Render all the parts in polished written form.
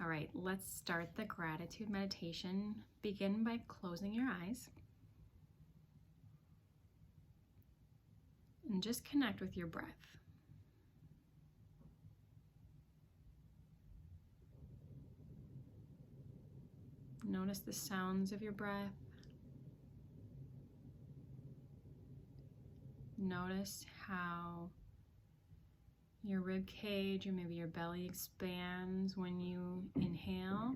All right, let's start the gratitude meditation. Begin by closing your eyes and just connect with your breath. Notice the sounds of your breath. Notice how your rib cage or maybe your belly expands when you inhale,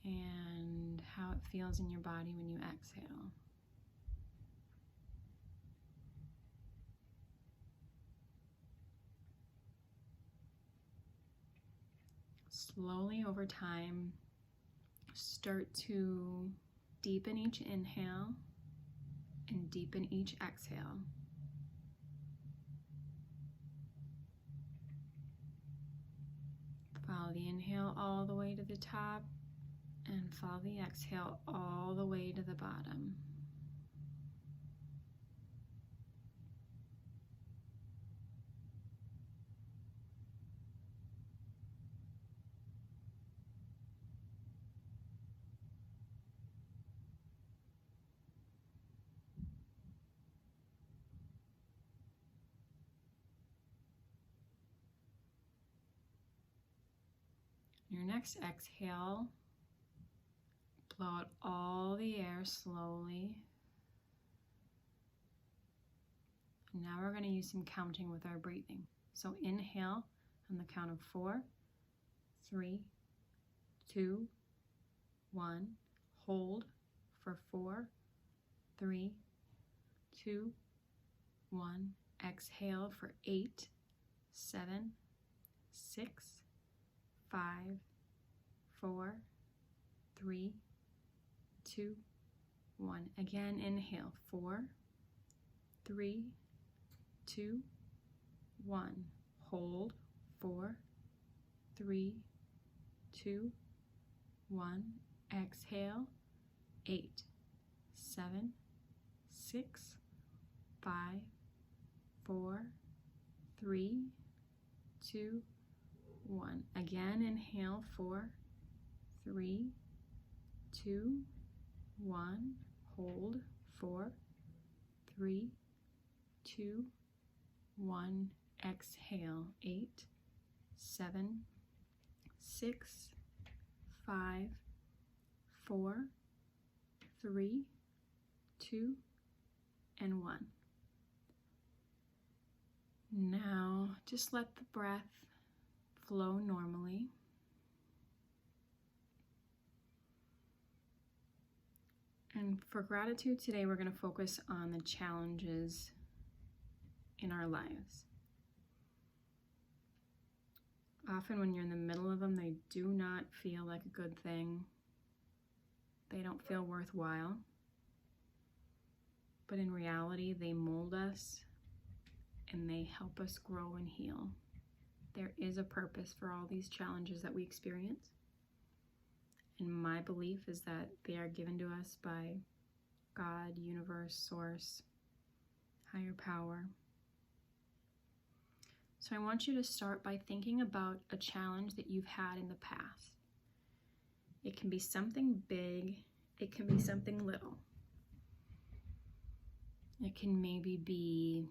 and how it feels in your body when you exhale. Slowly over time, start to deepen each inhale and deepen each exhale. Follow the inhale all the way to the top and follow the exhale all the way to the bottom. Your next exhale, blow out all the air slowly. And now we're going to use some counting with our breathing. So inhale on the count of 4, 3, 2, 1. Hold for 4, 3, 2, 1. Exhale for 8, 7, 6, 5, 4, 3, 2, 1. Again, inhale, 4, 3, 2, 1. Hold, 4, 3, 2, 1. Exhale, 8, 7, 6, 5, 4, 3, 2, 1. Again, inhale, 4, 3, 2, 1. Hold, 4, 3, 2, 1. Exhale, 8, 7, 6, 5, 4, 3, 2, and 1. Now, just let the breath flow normally. And for gratitude today, we're going to focus on the challenges in our lives. Often when you're in the middle of them, they do not feel like a good thing. They don't feel worthwhile. But in reality, they mold us and they help us grow and heal. There is a purpose for all these challenges that we experience. And my belief is that they are given to us by God, universe, source, higher power. So I want you to start by thinking about a challenge that you've had in the past. It can be something big, it can be something little. It can maybe be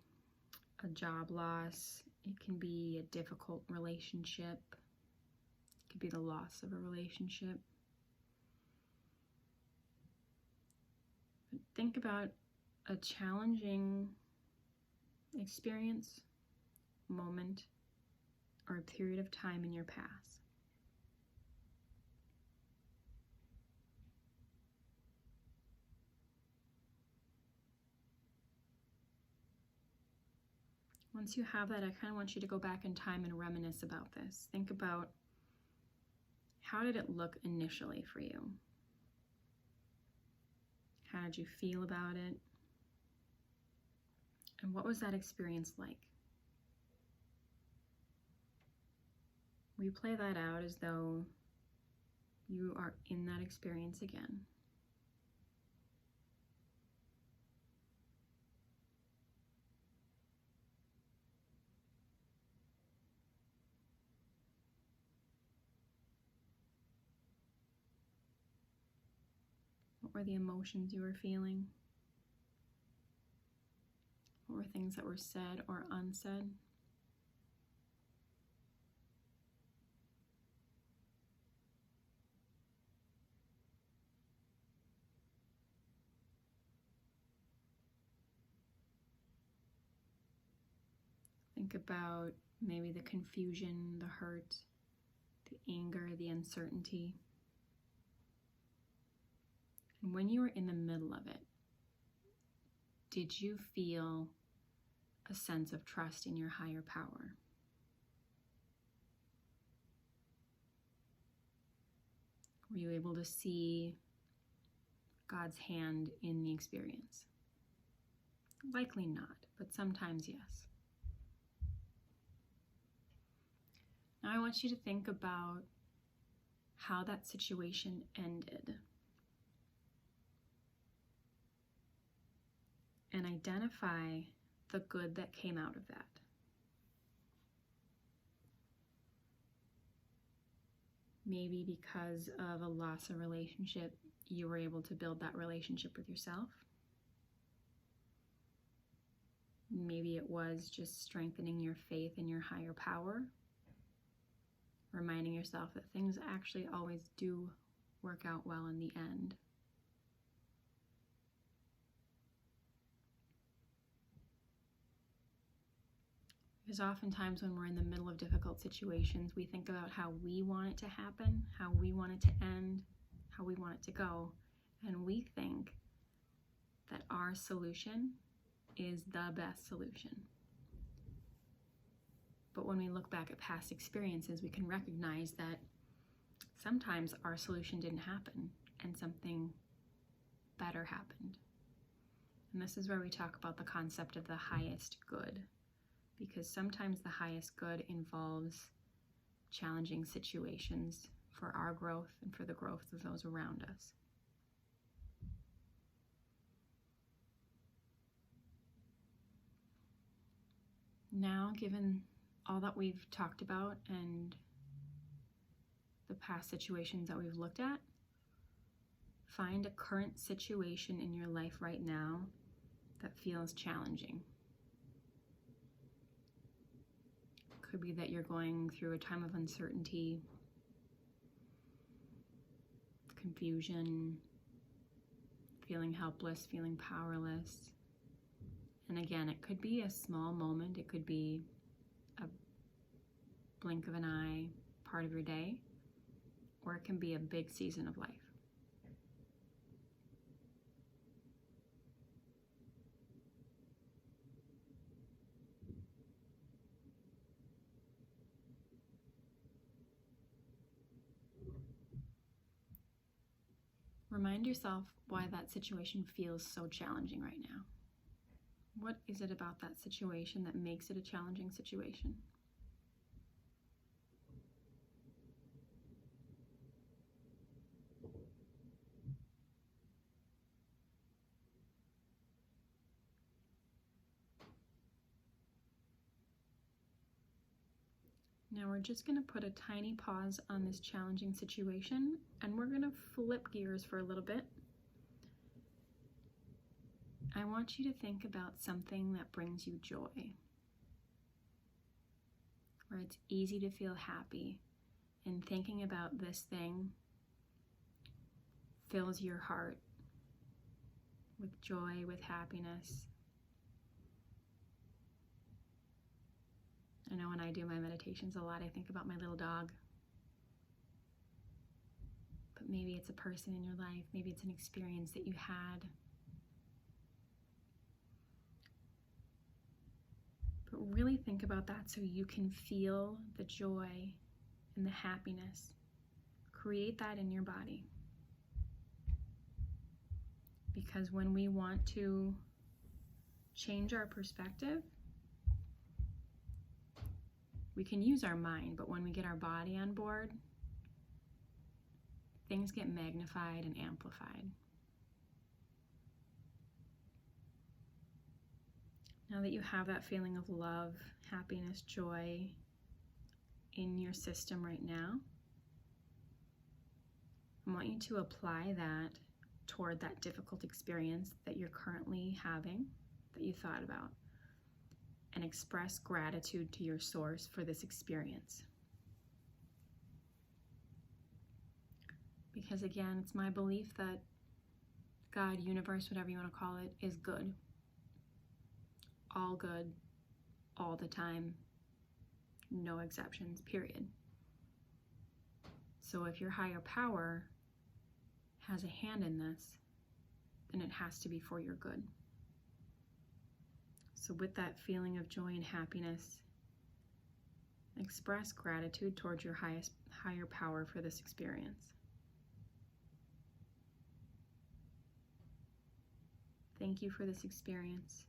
a job loss, it can be a difficult relationship, it could be the loss of a relationship. But think about a challenging experience, moment, or a period of time in your past. Once you have that, I kind of want you to go back in time and reminisce about this. Think about, how did it look initially for you? How did you feel about it? And what was that experience like? Replay that out as though you are in that experience again. were the emotions you were feeling? What were things that were said or unsaid? Think about maybe the confusion, the hurt, the anger, the uncertainty. And when you were in the middle of it, did you feel a sense of trust in your higher power? Were you able to see God's hand in the experience? Likely not, but sometimes yes. Now I want you to think about how that situation ended and identify the good that came out of that. Maybe because of a loss of relationship, you were able to build that relationship with yourself. Maybe it was just strengthening your faith in your higher power, reminding yourself that things actually always do work out well in the end. Because oftentimes when we're in the middle of difficult situations, we think about how we want it to happen, how we want it to end, how we want it to go. And we think that our solution is the best solution. But when we look back at past experiences, we can recognize that sometimes our solution didn't happen and something better happened. And this is where we talk about the concept of the highest good. Because sometimes the highest good involves challenging situations for our growth and for the growth of those around us. Now, given all that we've talked about and the past situations that we've looked at, find a current situation in your life right now that feels challenging. Could be that you're going through a time of uncertainty, confusion, feeling helpless, feeling powerless. And again, it could be a small moment, it could be a blink of an eye, part of your day, or it can be a big season of life. Remind yourself why that situation feels so challenging right now. What is it about that situation that makes it a challenging situation? Now we're just going to put a tiny pause on this challenging situation, and we're going to flip gears for a little bit. I want you to think about something that brings you joy, where it's easy to feel happy, and thinking about this thing fills your heart with joy, with happiness. I know when I do my meditations a lot, I think about my little dog. But maybe it's a person in your life, maybe it's an experience that you had. But really think about that so you can feel the joy and the happiness. Create that in your body. Because when we want to change our perspective, we can use our mind, but when we get our body on board, things get magnified and amplified. Now that you have that feeling of love, happiness, joy in your system right now, I want you to apply that toward that difficult experience that you're currently having, that you thought about, and express gratitude to your source for this experience. Because again, it's my belief that God, universe, whatever you want to call it, is good. All good, all the time, no exceptions, period. So if your higher power has a hand in this, then it has to be for your good. So with that feeling of joy and happiness, express gratitude towards your higher power for this experience. Thank you for this experience.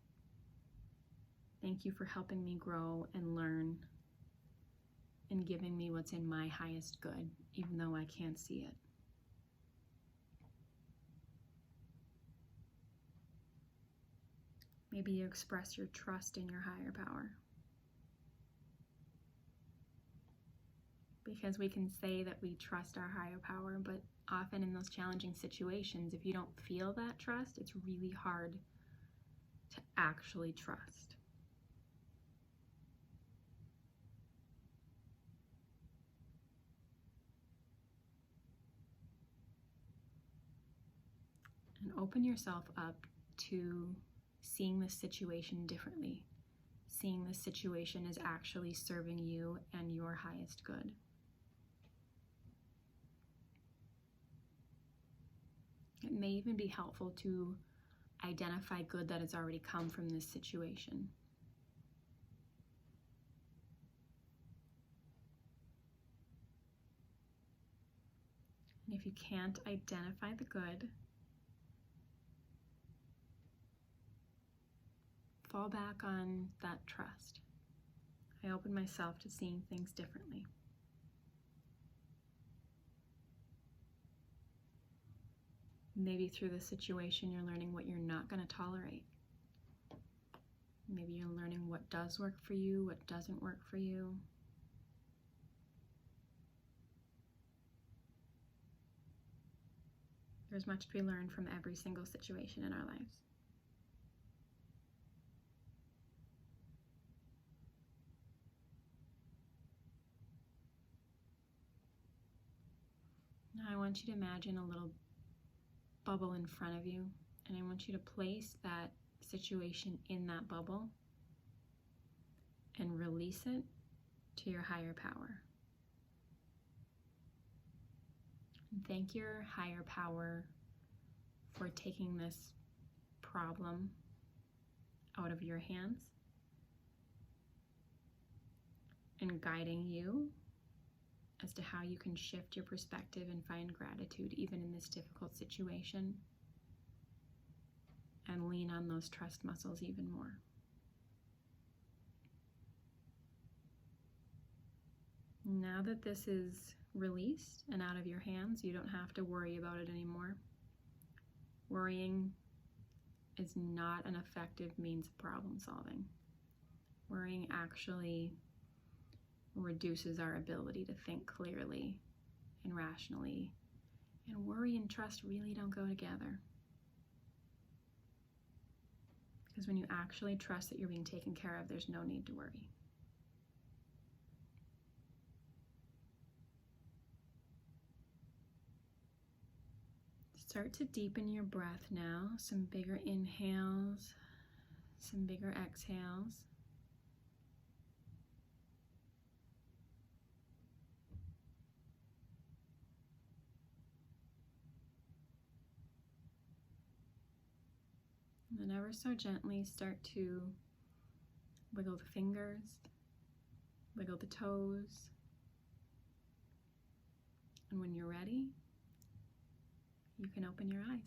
Thank you for helping me grow and learn and giving me what's in my highest good, even though I can't see it. Maybe you express your trust in your higher power. Because we can say that we trust our higher power, but often in those challenging situations, if you don't feel that trust, it's really hard to actually trust. And open yourself up to seeing this situation differently, seeing this situation as actually serving you and your highest good. It may even be helpful to identify good that has already come from this situation. And if you can't identify the good, fall back on that trust. I open myself to seeing things differently. Maybe through this situation, you're learning what you're not going to tolerate. Maybe you're learning what does work for you, what doesn't work for you. There's much to be learned from every single situation in our lives. Now I want you to imagine a little bubble in front of you, and I want you to place that situation in that bubble and release it to your higher power. And thank your higher power for taking this problem out of your hands and guiding you as to how you can shift your perspective and find gratitude even in this difficult situation, and lean on those trust muscles even more. Now that this is released and out of your hands, you don't have to worry about it anymore. Worrying is not an effective means of problem solving. Worrying actually reduces our ability to think clearly and rationally. And worry and trust really don't go together. Because when you actually trust that you're being taken care of, there's no need to worry. Start to deepen your breath now. Some bigger inhales, some bigger exhales. And then ever so gently start to wiggle the fingers, wiggle the toes. And when you're ready, you can open your eyes.